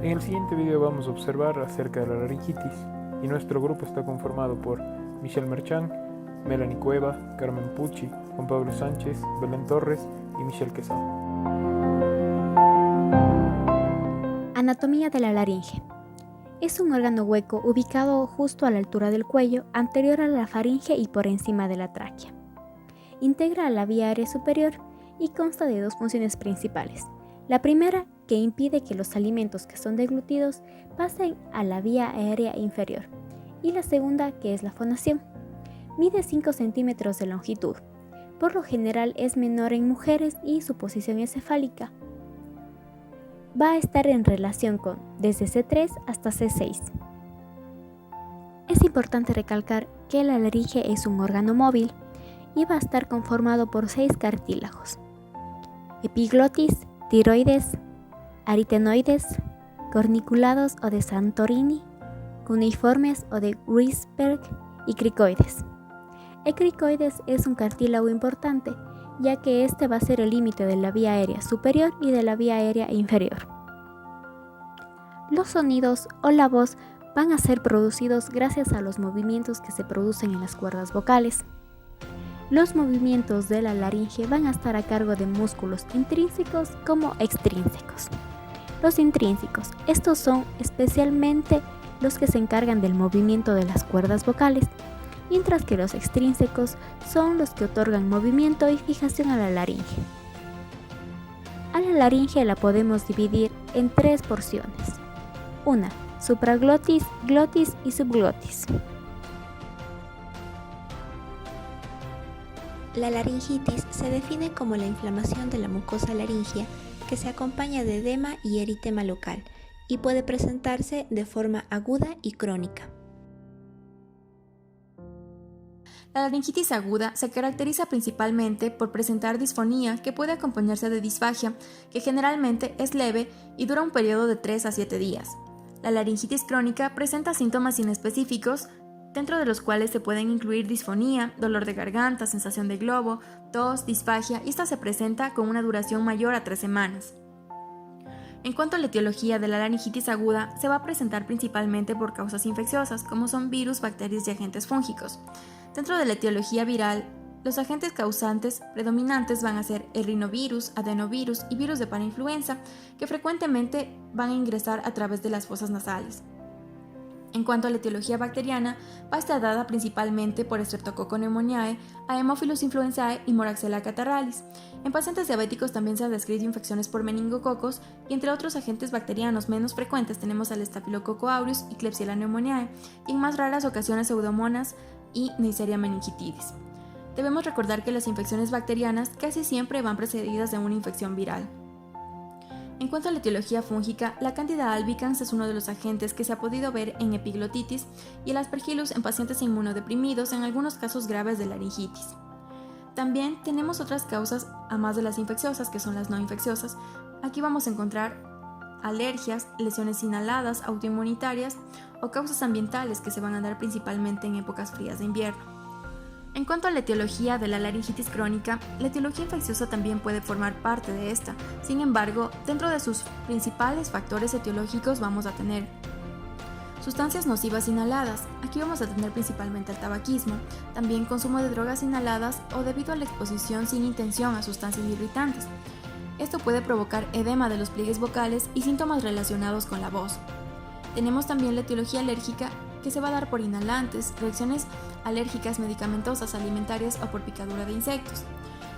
En el siguiente video vamos a observar acerca de la laringitis y nuestro grupo está conformado por Michelle Merchán, Melanie Cueva, Carmen Pucci, Juan Pablo Sánchez, Belén Torres y Michelle Quesada. Anatomía de la laringe. Es un órgano hueco ubicado justo a la altura del cuello, anterior a la faringe y por encima de la tráquea. Integra la vía aérea superior y consta de dos funciones principales. La primera, que impide que los alimentos que son deglutidos pasen a la vía aérea inferior. Y la segunda, que es la fonación. Mide 5 centímetros de longitud. Por lo general es menor en mujeres y su posición encefálica va a estar en relación con desde C3 hasta C6. Es importante recalcar que la laringe es un órgano móvil y va a estar conformado por 6 cartílagos: epiglotis, tiroides, aritenoides, corniculados o de Santorini, cuneiformes o de Grisberg y cricoides. El cricoides es un cartílago importante, ya que este va a ser el límite de la vía aérea superior y de la vía aérea inferior. Los sonidos o la voz van a ser producidos gracias a los movimientos que se producen en las cuerdas vocales. Los movimientos de la laringe van a estar a cargo de músculos intrínsecos como extrínsecos. Los intrínsecos, estos son especialmente los que se encargan del movimiento de las cuerdas vocales, mientras que los extrínsecos son los que otorgan movimiento y fijación a la laringe. A la laringe la podemos dividir en 3 porciones. Una, supraglotis, glotis y subglotis. La laringitis se define como la inflamación de la mucosa laringea que se acompaña de edema y eritema local y puede presentarse de forma aguda y crónica. La laringitis aguda se caracteriza principalmente por presentar disfonía que puede acompañarse de disfagia, que generalmente es leve y dura un periodo de 3 a 7 días. La laringitis crónica presenta síntomas inespecíficos, dentro de los cuales se pueden incluir disfonía, dolor de garganta, sensación de globo, tos, disfagia, y esta se presenta con una duración mayor a 3 semanas. En cuanto a la etiología de la laringitis aguda, se va a presentar principalmente por causas infecciosas, como son virus, bacterias y agentes fúngicos. Dentro de la etiología viral, los agentes causantes predominantes van a ser el rinovirus, adenovirus y virus de parainfluenza, que frecuentemente van a ingresar a través de las fosas nasales. En cuanto a la etiología bacteriana, va a estar dada principalmente por Streptococcus pneumoniae, Haemophilus influenzae y Moraxella catarrhalis. En pacientes diabéticos también se han descrito infecciones por meningococos y entre otros agentes bacterianos menos frecuentes tenemos al Staphylococcus aureus y Klebsiella pneumoniae, y en más raras ocasiones Pseudomonas y Neisseria meningitidis. Debemos recordar que las infecciones bacterianas casi siempre van precedidas de una infección viral. En cuanto a la etiología fúngica, la Candida albicans es uno de los agentes que se ha podido ver en epiglotitis y el Aspergillus en pacientes inmunodeprimidos en algunos casos graves de laringitis. También tenemos otras causas, a más de las infecciosas, que son las no infecciosas. Aquí vamos a encontrar alergias, lesiones inhaladas, autoinmunitarias o causas ambientales que se van a dar principalmente en épocas frías de invierno. En cuanto a la etiología de la laringitis crónica, la etiología infecciosa también puede formar parte de esta. Sin embargo, dentro de sus principales factores etiológicos vamos a tener sustancias nocivas inhaladas. Aquí vamos a tener principalmente el tabaquismo, también consumo de drogas inhaladas o debido a la exposición sin intención a sustancias irritantes. Esto puede provocar edema de los pliegues vocales y síntomas relacionados con la voz. Tenemos también la etiología alérgica, que se va a dar por inhalantes, reacciones alérgicas medicamentosas, alimentarias o por picadura de insectos.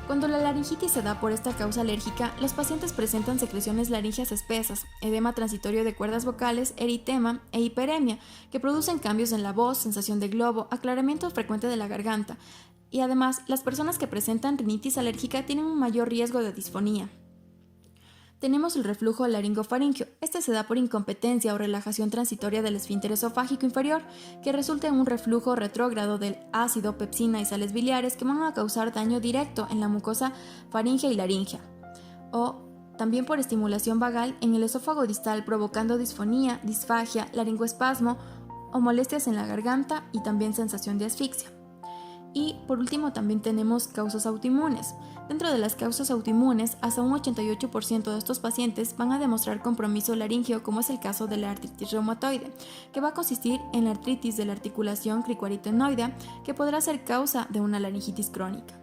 Cuando la laringitis se da por esta causa alérgica, los pacientes presentan secreciones laringeas espesas, edema transitorio de cuerdas vocales, eritema e hiperemia, que producen cambios en la voz, sensación de globo, aclaramiento frecuente de la garganta, y además las personas que presentan rinitis alérgica tienen un mayor riesgo de disfonía. Tenemos el reflujo laringofaríngeo. Este se da por incompetencia o relajación transitoria del esfínter esofágico inferior, que resulta en un reflujo retrógrado del ácido, pepsina y sales biliares que van a causar daño directo en la mucosa faríngea y laringea. O también por estimulación vagal en el esófago distal, provocando disfonía, disfagia, laringoespasmo o molestias en la garganta y también sensación de asfixia. Y por último también tenemos causas autoinmunes. Dentro de las causas autoinmunes, hasta un 88% de estos pacientes van a demostrar compromiso laríngeo, como es el caso de la artritis reumatoide, que va a consistir en la artritis de la articulación cricoaritenoidea, que podrá ser causa de una laringitis crónica.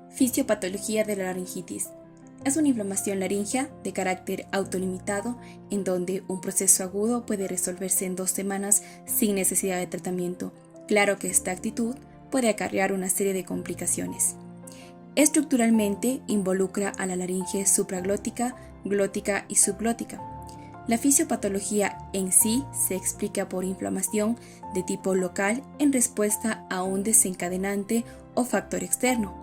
Fisiopatología de la laringitis. Es una inflamación laríngea de carácter autolimitado en donde un proceso agudo puede resolverse en 2 semanas sin necesidad de tratamiento. Claro que esta actitud puede acarrear una serie de complicaciones. Estructuralmente involucra a la laringe supraglótica, glótica y subglótica. La fisiopatología en sí se explica por inflamación de tipo local en respuesta a un desencadenante o factor externo.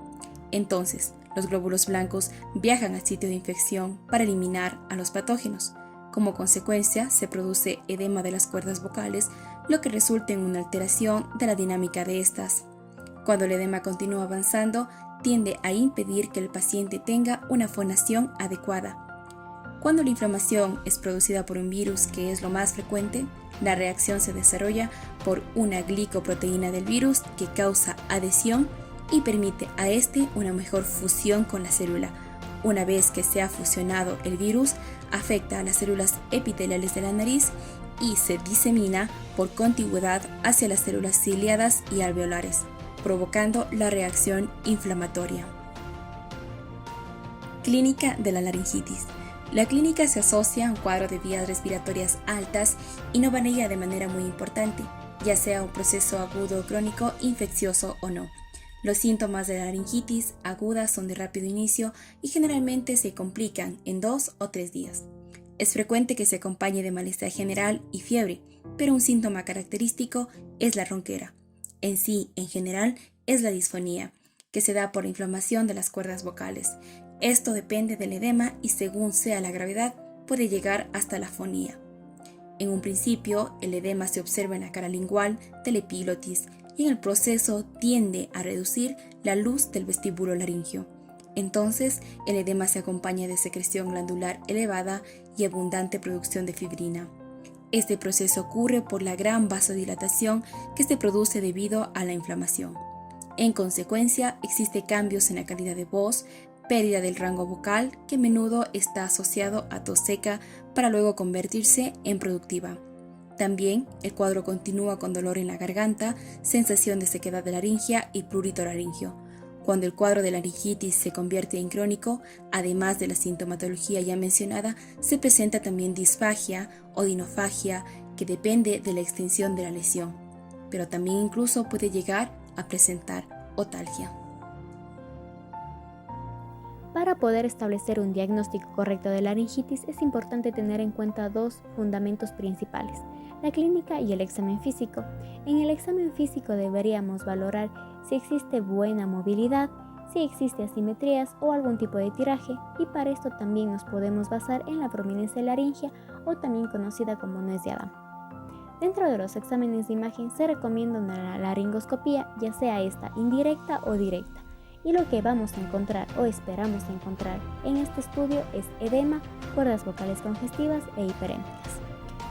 Entonces, los glóbulos blancos viajan al sitio de infección para eliminar a los patógenos. Como consecuencia, se produce edema de las cuerdas vocales, lo que resulta en una alteración de la dinámica de estas. Cuando el edema continúa avanzando, tiende a impedir que el paciente tenga una fonación adecuada. Cuando la inflamación es producida por un virus, que es lo más frecuente, la reacción se desarrolla por una glicoproteína del virus que causa adhesión y permite a este una mejor fusión con la célula. Una vez que se ha fusionado el virus, afecta a las células epiteliales de la nariz y se disemina por contigüidad hacia las células ciliadas y alveolares, provocando la reacción inflamatoria. Clínica de la laringitis. La clínica se asocia a un cuadro de vías respiratorias altas y no varía de manera muy importante, ya sea un proceso agudo o crónico, infeccioso o no. Los síntomas de la laringitis aguda son de rápido inicio y generalmente se complican en 2 o 3 días. Es frecuente que se acompañe de malestar general y fiebre, pero un síntoma característico es la ronquera. En sí, en general, es la disfonía, que se da por la inflamación de las cuerdas vocales. Esto depende del edema y según sea la gravedad, puede llegar hasta la fonía. En un principio, el edema se observa en la cara lingual de la epiglotis y en el proceso tiende a reducir la luz del vestíbulo laringio. Entonces, el edema se acompaña de secreción glandular elevada y abundante producción de fibrina. Este proceso ocurre por la gran vasodilatación que se produce debido a la inflamación. En consecuencia, existen cambios en la calidad de voz, pérdida del rango vocal, que a menudo está asociado a tos seca para luego convertirse en productiva. También, el cuadro continúa con dolor en la garganta, sensación de sequedad de laringia y prurito laringio. Cuando el cuadro de laringitis se convierte en crónico, además de la sintomatología ya mencionada, se presenta también disfagia o dinofagia, que depende de la extensión de la lesión, pero también incluso puede llegar a presentar otalgia. Para poder establecer un diagnóstico correcto de laringitis es importante tener en cuenta 2 fundamentos principales: la clínica y el examen físico. En el examen físico deberíamos valorar si existe buena movilidad, si existe asimetrías o algún tipo de tiraje, y para esto también nos podemos basar en la prominencia laringea, o también conocida como nuez de Adán. Dentro de los exámenes de imagen se recomienda una laringoscopía, ya sea esta indirecta o directa, y lo que vamos a encontrar o esperamos encontrar en este estudio es edema, cuerdas vocales congestivas e hiperémicas.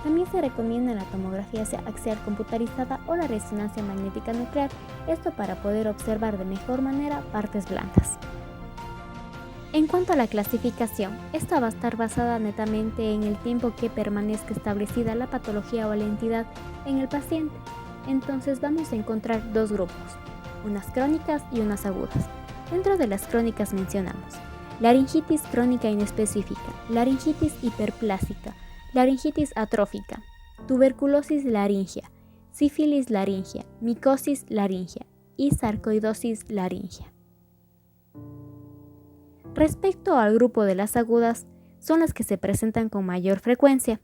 También se recomienda la tomografía axial computarizada o la resonancia magnética nuclear, esto para poder observar de mejor manera partes blandas. En cuanto a la clasificación, esta va a estar basada netamente en el tiempo que permanezca establecida la patología o la entidad en el paciente. Entonces vamos a encontrar 2 grupos, unas crónicas y unas agudas. Dentro de las crónicas mencionamos laringitis crónica inespecífica, laringitis hiperplásica, laringitis atrófica, tuberculosis laringea, sífilis laringea, micosis laringea y sarcoidosis laringea. Respecto al grupo de las agudas, son las que se presentan con mayor frecuencia,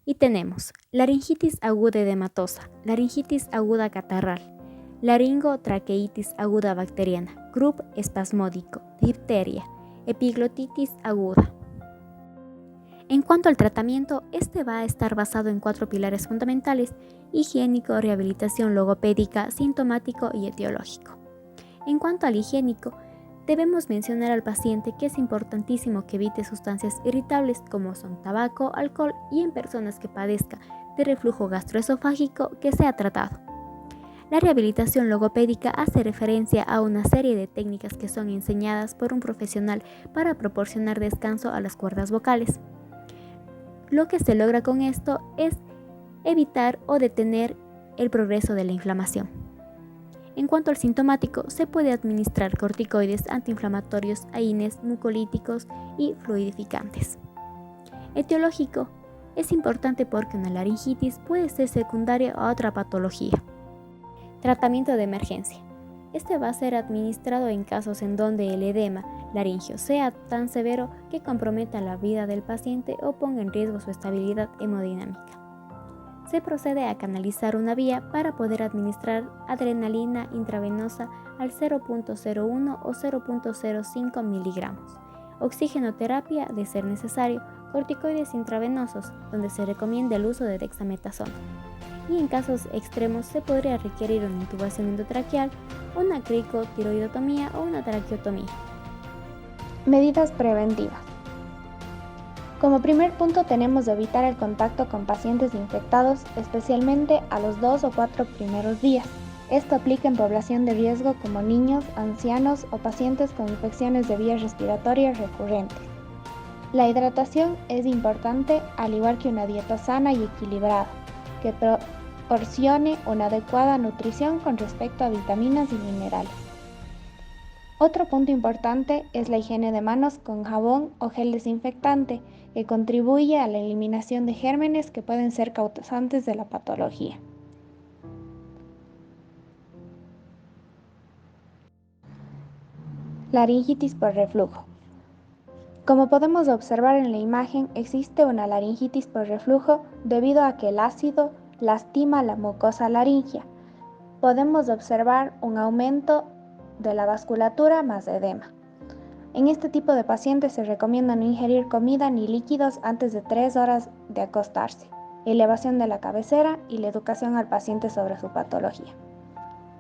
y tenemos laringitis aguda edematosa, laringitis aguda catarral, laringotraqueitis aguda bacteriana, croup espasmódico, difteria, epiglotitis aguda. En cuanto al tratamiento, este va a estar basado en 4 pilares fundamentales: higiénico, rehabilitación logopédica, sintomático y etiológico. En cuanto al higiénico, debemos mencionar al paciente que es importantísimo que evite sustancias irritables como son tabaco, alcohol, y en personas que padezcan de reflujo gastroesofágico, que sea tratado. La rehabilitación logopédica hace referencia a una serie de técnicas que son enseñadas por un profesional para proporcionar descanso a las cuerdas vocales. Lo que se logra con esto es evitar o detener el progreso de la inflamación. En cuanto al sintomático, se puede administrar corticoides antiinflamatorios, AINES, mucolíticos y fluidificantes. Etiológico: es importante porque una laringitis puede ser secundaria a otra patología. Tratamiento de emergencia. Este va a ser administrado en casos en donde el edema laringio sea tan severo que comprometa la vida del paciente o ponga en riesgo su estabilidad hemodinámica. Se procede a canalizar una vía para poder administrar adrenalina intravenosa al 0.01 o 0.05 miligramos, oxigenoterapia de ser necesario, corticoides intravenosos, donde se recomienda el uso de dexametasona. Y en casos extremos se podría requerir una intubación endotraqueal, una cricotiroidotomía o una traqueotomía. Medidas preventivas. Como primer punto tenemos de evitar el contacto con pacientes infectados, especialmente a los 2 o 4 primeros días. Esto aplica en población de riesgo como niños, ancianos o pacientes con infecciones de vías respiratorias recurrentes. La hidratación es importante, al igual que una dieta sana y equilibrada, que proporcione una adecuada nutrición con respecto a vitaminas y minerales. Otro punto importante es la higiene de manos con jabón o gel desinfectante, que contribuye a la eliminación de gérmenes que pueden ser causantes de la patología. Laringitis por reflujo. Como podemos observar en la imagen, existe una laringitis por reflujo debido a que el ácido lastima la mucosa laringea. Podemos observar un aumento de la vasculatura más edema. En este tipo de pacientes se recomienda no ingerir comida ni líquidos antes de 3 horas de acostarse, elevación de la cabecera y la educación al paciente sobre su patología.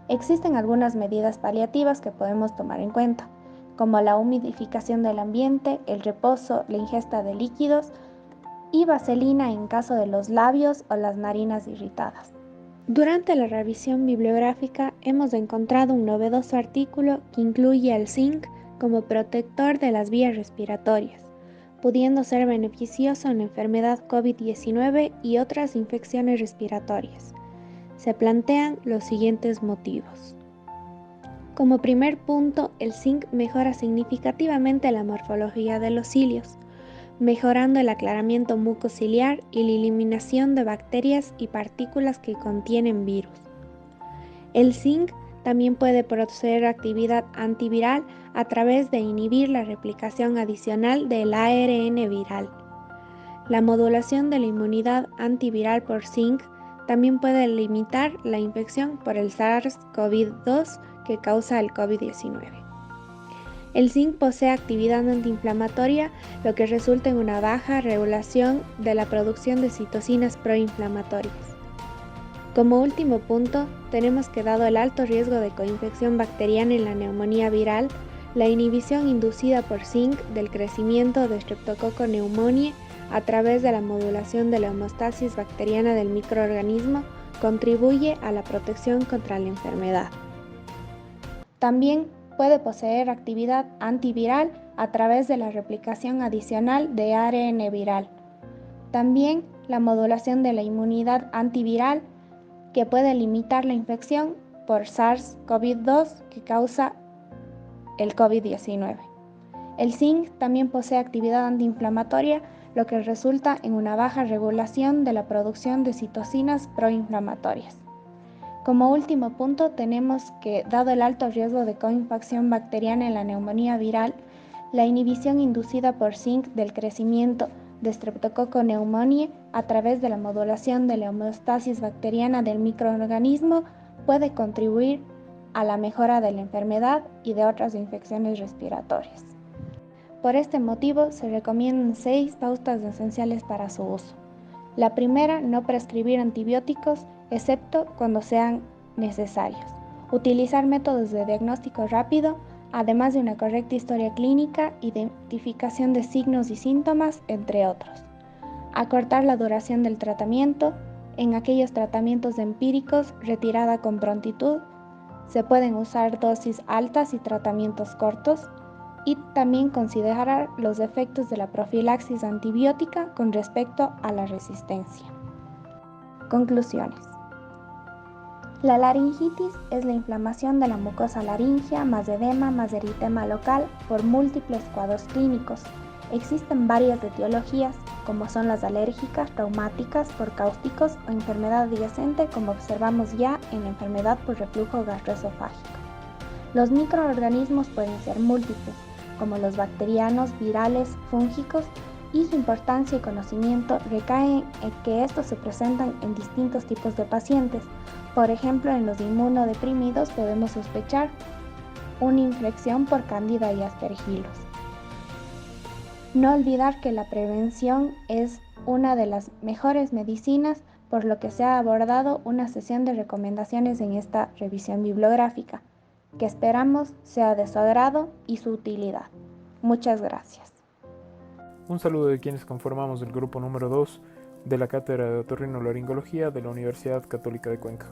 Existen algunas medidas paliativas que podemos tomar en cuenta, como la humidificación del ambiente, el reposo, la ingesta de líquidos y vaselina en caso de los labios o las narinas irritadas. Durante la revisión bibliográfica hemos encontrado un novedoso artículo que incluye al zinc como protector de las vías respiratorias, pudiendo ser beneficioso en la enfermedad COVID-19 y otras infecciones respiratorias. Se plantean los siguientes motivos. Como primer punto, el zinc mejora significativamente la morfología de los cilios, mejorando el aclaramiento mucociliar y la eliminación de bacterias y partículas que contienen virus. El zinc también puede producir actividad antiviral a través de inhibir la replicación adicional del ARN viral. La modulación de la inmunidad antiviral por zinc también puede limitar la infección por el SARS-CoV-2 que causa el COVID-19. El zinc posee actividad antiinflamatoria, lo que resulta en una baja regulación de la producción de citocinas proinflamatorias. Como último punto, tenemos que, dado el alto riesgo de coinfección bacteriana en la neumonía viral, la inhibición inducida por zinc del crecimiento de Streptococcus pneumoniae a través de la modulación de la homeostasis bacteriana del microorganismo contribuye a la protección contra la enfermedad. También puede poseer actividad antiviral a través de la replicación adicional de ARN viral. También la modulación de la inmunidad antiviral que puede limitar la infección por SARS-CoV-2 que causa el COVID-19. El zinc también posee actividad antiinflamatoria, lo que resulta en una baja regulación de la producción de citocinas proinflamatorias. Como último punto, tenemos que, dado el alto riesgo de coinfección bacteriana en la neumonía viral, la inhibición inducida por zinc del crecimiento de Streptococcus pneumoniae a través de la modulación de la homeostasis bacteriana del microorganismo puede contribuir a la mejora de la enfermedad y de otras infecciones respiratorias. Por este motivo, se recomiendan 6 pautas esenciales para su uso. La primera, no prescribir antibióticos, excepto cuando sean necesarios. Utilizar métodos de diagnóstico rápido, además de una correcta historia clínica, identificación de signos y síntomas, entre otros. Acortar la duración del tratamiento, En aquellos tratamientos empíricos, retirada con prontitud, se pueden usar dosis altas y tratamientos cortos, y también considerar los efectos de la profilaxis antibiótica con respecto a la resistencia. Conclusiones. La laringitis es la inflamación de la mucosa laringea más edema más eritema local por múltiples cuadros clínicos. Existen varias etiologías, como son las alérgicas, reumáticas, por cáusticos o enfermedad adyacente, como observamos ya en la enfermedad por reflujo gastroesofágico. Los microorganismos pueden ser múltiples, como los bacterianos, virales, fúngicos, y su importancia y conocimiento recaen en que estos se presentan en distintos tipos de pacientes. Por ejemplo, en los inmunodeprimidos podemos sospechar una infección por Cándida y Aspergillus. No olvidar que la prevención es una de las mejores medicinas, por lo que se ha abordado una sesión de recomendaciones en esta revisión bibliográfica, que esperamos sea de su agrado y su utilidad. Muchas gracias. Un saludo de quienes conformamos el grupo número 2 de la Cátedra de Otorrinolaringología de la Universidad Católica de Cuenca.